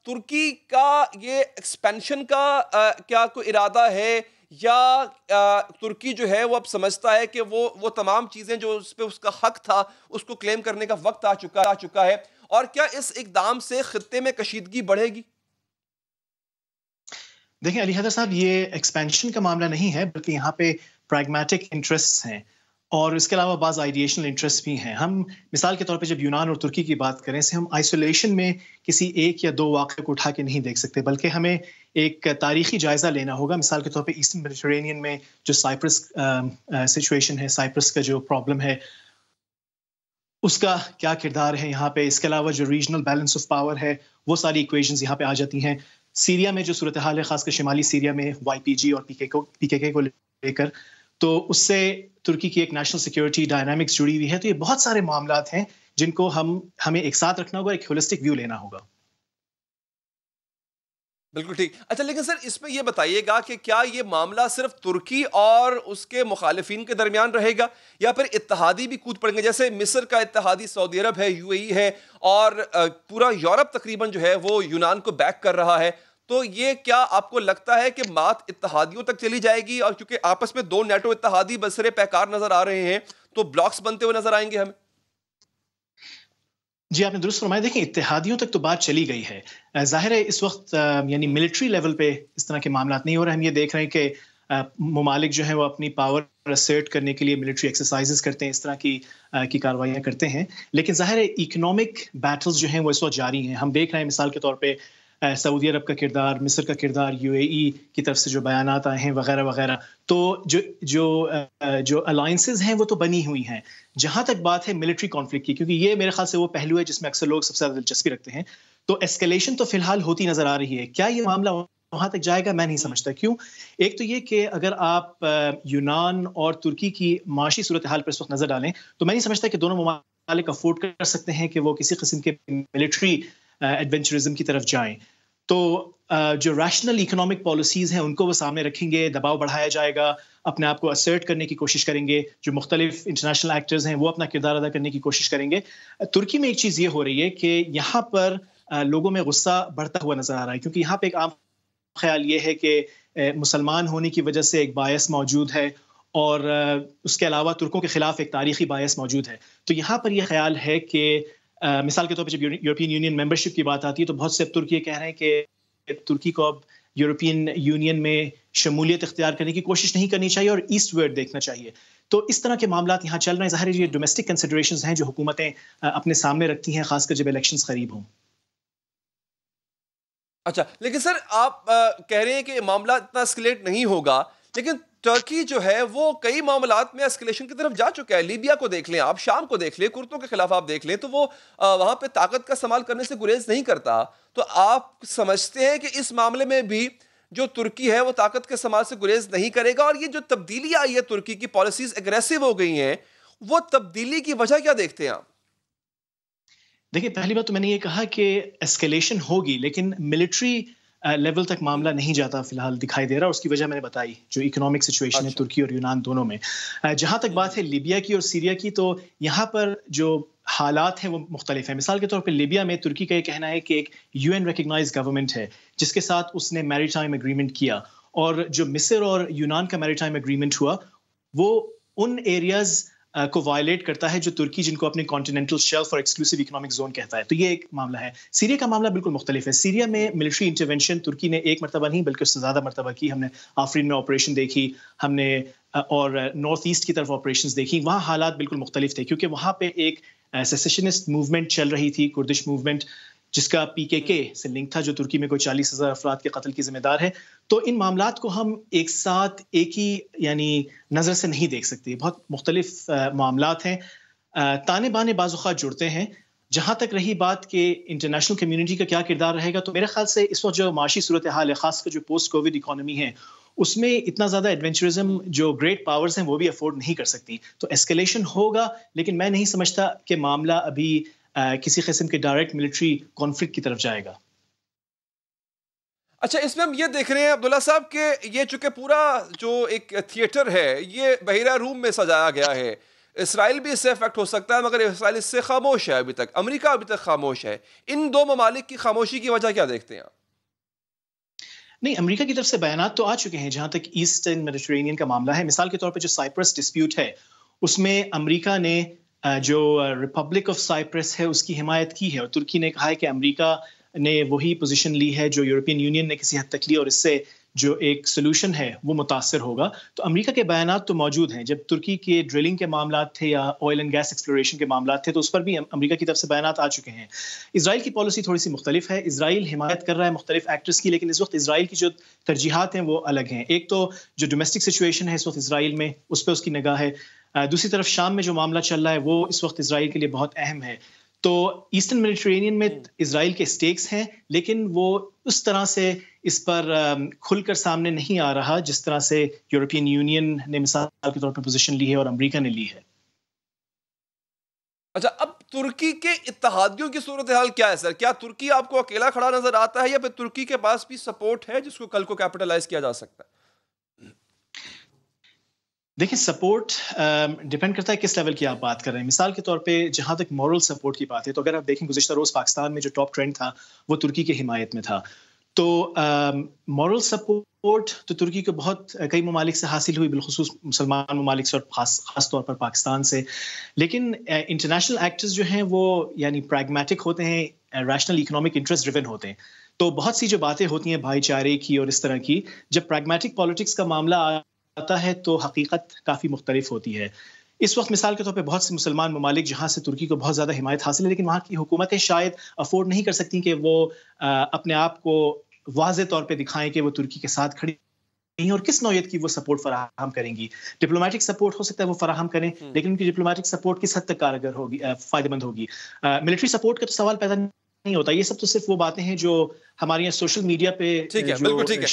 ترکی کا یہ ایکسپینشن کا کیا کوئی ارادہ ہے، یا ترکی جو ہے وہ اب سمجھتا ہے کہ وہ تمام چیزیں جو اس پہ اس کا حق تھا اس کو کلیم کرنے کا وقت آ چکا ہے، اور کیا اس اقدام سے خطے میں کشیدگی بڑھے گی؟ دیکھیں علی حیدر صاحب، یہ ایکسپینشن کا معاملہ نہیں ہے، بلکہ یہاں پہ پریگمیٹک انٹرسٹ ہیں اور اس کے علاوہ بعض آئیڈیشنل انٹرسٹ بھی ہیں. ہم مثال کے طور پہ جب یونان اور ترکی کی بات کریں سے ہم آئسولیشن میں کسی ایک یا دو واقعے کو اٹھا کے نہیں دیکھ سکتے، بلکہ ہمیں ایک تاریخی جائزہ لینا ہوگا. مثال کے طور پہ ایسٹرن میڈیٹرینین میں جو سائپرس سچویشن ہے، سائپرس کا جو پرابلم ہے، اس کا کیا کردار ہے یہاں پہ. اس کے علاوہ جو ریجنل بیلنس آف پاور ہے، وہ ساری ایکویشنز یہاں پہ آ جاتی ہیں. سیریا میں جو صورتحال ہے، خاص کر شمالی سیریا میں وائی پی جی اور پی کے کے کو لے کر، تو اس سے ترکی کی ایک نیشنل سیکیورٹی ڈائنامکس جڑی ہوئی ہے. تو یہ بہت سارے معاملات ہیں جن کو ہمیں ایک ساتھ رکھنا ہوگا، ایک ہولسٹک ویو لینا ہوگا. بالکل ٹھیک. اچھا، لیکن سر اس میں یہ بتائیے گا کہ کیا یہ معاملہ صرف ترکی اور اس کے مخالفین کے درمیان رہے گا، یا پھر اتحادی بھی کود پڑیں گے؟ جیسے مصر کا اتحادی سعودی عرب ہے، یو اے ای ہے، اور پورا یورپ تقریباً جو ہے وہ یونان کو بیک کر رہا ہے. تو یہ کیا آپ کو لگتا ہے کہ بات اتحادیوں تک چلی جائے گی؟ اور چونکہ آپس میں دو نیٹو اتحادی بسرے پیکار نظر آ رہے ہیں، تو بلاکس بنتے ہوئے نظر آئیں گے ہمیں. جی، آپ نے درست فرمایا. دیکھیں، اتحادیوں تک تو بات چلی گئی ہے. ظاہر ہے اس وقت یعنی ملٹری لیول پہ اس طرح کے معاملات نہیں ہو رہے. ہم یہ دیکھ رہے ہیں کہ ممالک جو ہیں وہ اپنی پاور اسرٹ کرنے کے لیے ملٹری ایکسرسائزز کرتے ہیں، اس طرح کی کارروائیاں کرتے ہیں. لیکن ظاہر ہے اکنامک بیٹلز جو ہیں وہ اس وقت جاری ہیں. ہم دیکھ رہے ہیں مثال کے طور پہ سعودی عرب کا کردار، مصر کا کردار، یو اے ای کی طرف سے جو بیانات آئے ہیں وغیرہ وغیرہ. تو جو الائنسز ہیں وہ تو بنی ہوئی ہیں. جہاں تک بات ہے ملٹری کانفلکٹ کی، کیونکہ یہ میرے خیال سے وہ پہلو ہے جس میں اکثر لوگ سب سے زیادہ دلچسپی رکھتے ہیں، تو ایسکیلیشن تو فی الحال ہوتی نظر آ رہی ہے. کیا یہ معاملہ وہاں تک جائے گا؟ میں نہیں سمجھتا. کیوں؟ ایک تو یہ کہ اگر آپ یونان اور ترکی کی معاشی صورتحال پر اس وقت نظر ڈالیں تو میں نہیں سمجھتا کہ دونوں ممالک افورڈ کر سکتے ہیں کہ وہ کسی قسم کے ملٹری ایڈونچرزم کی طرف جائیں. تو جو ریشنل اکنامک پالیسیز ہیں ان کو وہ سامنے رکھیں گے، دباؤ بڑھایا جائے گا، اپنے آپ کو اسرٹ کرنے کی کوشش کریں گے. جو مختلف انٹرنیشنل ایکٹرز ہیں وہ اپنا کردار ادا کرنے کی کوشش کریں گے. ترکی میں ایک چیز یہ ہو رہی ہے کہ یہاں پر لوگوں میں غصہ بڑھتا ہوا نظر آ رہا ہے، کیونکہ یہاں پہ ایک عام خیال یہ ہے کہ مسلمان ہونے کی وجہ سے ایک بایس موجود ہے، اور اس کے علاوہ ترکوں کے خلاف ایک تاریخی بایس موجود ہے. تو یہاں پر یہ خیال ہے کہ مثال کے طور پہ جب یورپین یونین ممبرشپ کی بات آتی ہے تو بہت سے اب ترکی کہہ رہے ہیں کہ ترکی کو اب یورپین یونین میں شمولیت اختیار کرنے کی کوشش نہیں کرنی چاہیے اور ایسٹ ورڈ دیکھنا چاہیے. تو اس طرح کے معاملات یہاں چل رہے ہیں. ظاہر ہے یہ ڈومیسٹک کنسیڈریشنز ہیں جو حکومتیں اپنے سامنے رکھتی ہیں، خاص کر جب الیکشنز قریب ہوں. اچھا، لیکن سر آپ کہہ رہے ہیں کہ معاملہ اتنا اسکلیٹ نہیں ہوگا، لیکن ترکی جو ہے وہ کئی معاملات میں اسکلیشن کی طرف جا چکا ہے. لیبیا کو دیکھ لیں آپ، شام کو دیکھ لیں، کرتوں کے خلاف آپ دیکھ لیں، تو وہ وہاں پہ طاقت کا استعمال کرنے سے گریز نہیں کرتا. تو آپ سمجھتے ہیں کہ اس معاملے میں بھی جو ترکی ہے وہ طاقت کے استعمال سے گریز نہیں کرے گا؟ اور یہ جو تبدیلی آئی ہے، ترکی کی پالیسیز اگریسو ہو گئی ہیں، وہ تبدیلی کی وجہ کیا دیکھتے ہیں آپ؟ دیکھیں، پہلی بات تو میں نے یہ کہا کہ اسکیلیشن ہوگی، لیکن ملٹری لیول تک معاملہ نہیں جاتا فی الحال دکھائی دے رہا. اس کی وجہ میں نے بتائی، جو اکنامک سچویشن ہے اچھا. ترکی اور یونان دونوں میں. جہاں تک بات ہے لیبیا کی اور سیریا کی، تو یہاں پر جو حالات ہیں وہ مختلف ہیں. مثال کے طور پہ لیبیا میں ترکی کا یہ کہنا ہے کہ ایک یو این ریکگنائز گورنمنٹ ہے جس کے ساتھ اس نے میری ٹائم ایگریمنٹ کیا، اور جو مصر اور یونان کا میری ٹائم ایگریمنٹ ہوا وہ ان ایریاز کو وائلیٹ کرتا ہے جو ترکی جن کو اپنے کانٹیننٹل شیلف اور ایکسکلوسیو اکنامک زون کہتا ہے. تو یہ ایک معاملہ ہے. سیریا کا معاملہ بالکل مختلف ہے. سیریا میں ملٹری انٹرونشن ترکی نے ایک مرتبہ نہیں بلکہ اس سے زیادہ مرتبہ کی. ہم نے آفرین میں آپریشن دیکھی، ہم نے اور نارتھ ایسٹ کی طرف آپریشنز دیکھی. وہاں حالات بالکل مختلف تھے، کیونکہ وہاں پہ ایک سیسیشنسٹ موومنٹ چل رہی تھی، کردش موومنٹ، جس کا پی کے سے لنک تھا، جو ترکی میں کوئی 40,000 افراد کے قتل کی ذمہ دار ہے. تو ان معاملات کو ہم ایک ساتھ ایک ہی یعنی نظر سے نہیں دیکھ سکتے. بہت مختلف معاملات ہیں، تانے بانے بعض اوقات جڑتے ہیں. جہاں تک رہی بات کہ انٹرنیشنل کمیونٹی کا کیا کردار رہے گا، تو میرے خیال سے اس وقت جو معاشی صورتحال ہے، خاص کر جو پوسٹ کووڈ اکانومی ہے، اس میں اتنا زیادہ ایڈونچرزم جو گریٹ پاورز ہیں وہ بھی افورڈ نہیں کر سکتی. تو ایسکیلیشن ہوگا، لیکن میں نہیں سمجھتا کہ معاملہ ابھی کسی قسم کے ڈائریکٹ ملٹری کانفلکٹ کی طرف جائے گا. اچھا، اس میں ہم یہ دیکھ رہے ہیں عبداللہ صاحب کہ یہ چونکہ پورا جو ایک تھیٹر ہے یہ بحیرہ روم میں سجایا گیا ہے. اسرائیل بھی اس سے افیکٹ ہو سکتا ہے، مگر اسرائیل اس سے خاموش ہے ابھی تک، امریکہ ابھی تک خاموش ہے. ان دو ممالک کی خاموشی کی وجہ کیا دیکھتے ہیں آپ؟ نہیں، امریکہ کی طرف سے بیانات تو آ چکے ہیں جہاں تک ایسٹرن میڈیٹرینین کا معاملہ ہے. مثال کے طور پہ جو سائپرس ڈسپیوٹ ہے اس میں امریکہ نے جو ریپبلک آف سائپرس ہے اس کی حمایت کی ہے، اور ترکی نے کہا ہے کہ امریکہ نے وہی پوزیشن لی ہے جو یورپین یونین نے کسی حد تک لی، اور اس سے جو ایک سولوشن ہے وہ متاثر ہوگا. تو امریکہ کے بیانات تو موجود ہیں. جب ترکی کے ڈرلنگ کے معاملات تھے یا آئل اینڈ گیس ایکسپلوریشن کے معاملات تھے تو اس پر بھی امریکہ کی طرف سے بیانات آ چکے ہیں. اسرائیل کی پالیسی تھوڑی سی مختلف ہے. اسرائیل حمایت کر رہا ہے مختلف ایکٹرز کی، لیکن اس وقت اسرائیل کی جو ترجیحات ہیں وہ الگ ہیں. ایک تو جو ڈومیسٹک سچویشن ہے اس وقت اسرائیل میں، اس پہ اس کی نگاہ ہے. دوسری طرف شام میں جو معاملہ چل رہا ہے وہ اس وقت اسرائیل کے لیے بہت اہم ہے. تو ایسٹرن میڈیٹرینین میں اسرائیل کے سٹیکس ہیں، لیکن وہ اس طرح سے اس پر کھل کر سامنے نہیں آ رہا جس طرح سے یورپین یونین نے مثال کے طور پر پوزیشن لی ہے اور امریکہ نے لی ہے. اچھا، اب ترکی کے اتحادیوں کی صورتحال کیا ہے سر؟ کیا ترکی آپ کو اکیلا کھڑا نظر آتا ہے یا پھر ترکی کے پاس بھی سپورٹ ہے جس کو کل کو کیپٹلائز کیا جا سکتا ہے؟ دیکھیں، سپورٹ ڈیپینڈ کرتا ہے کس لیول کی آپ بات کر رہے ہیں. مثال کے طور پہ جہاں تک مورل سپورٹ کی بات ہے تو اگر آپ دیکھیں گزشتہ روز پاکستان میں جو ٹاپ ٹرینڈ تھا وہ ترکی کی حمایت میں تھا. تو مورل سپورٹ تو ترکی کو بہت کئی ممالک سے حاصل ہوئی، بالخصوص مسلمان ممالک سے اور خاص طور پر پاکستان سے. لیکن انٹرنیشنل ایکٹرز جو ہیں وہ یعنی پریگمیٹک ہوتے ہیں، ریشنل اکنامک انٹرسٹ ڈریون ہوتے ہیں. تو بہت سی جو باتیں ہوتی ہیں بھائی چارے کی اور اس طرح کی، جب پریگمیٹک پالیٹکس کا معاملہ آتا ہے تو حقیقت کافی مختلف ہوتی ہے. اس وقت مثال کے طور پہ بہت سے مسلمان ممالک جہاں سے ترکی کو بہت زیادہ حمایت حاصل ہے، لیکن وہاں کی حکومتیں شاید افورڈ نہیں کر سکتی کہ وہ اپنے آپ کو واضح طور پہ دکھائیں کہ وہ ترکی کے ساتھ کھڑی ہیں اور کس نوعیت کی وہ سپورٹ فراہم کریں گی. ڈپلومیٹک سپورٹ ہو سکتا ہے وہ فراہم کریں، لیکن ان کی ڈپلومیٹک سپورٹ کس حد تک کارگر ہوگی، فائدہ مند ہوگی. ملٹری سپورٹ کا تو سوال پیدا نہیں ہوتا. یہ سب تو صرف وہ باتیں ہیں جو ہمارے یہاں سوشل میڈیا پہ ٹھیک ہے، بالکل ٹھیک ہے.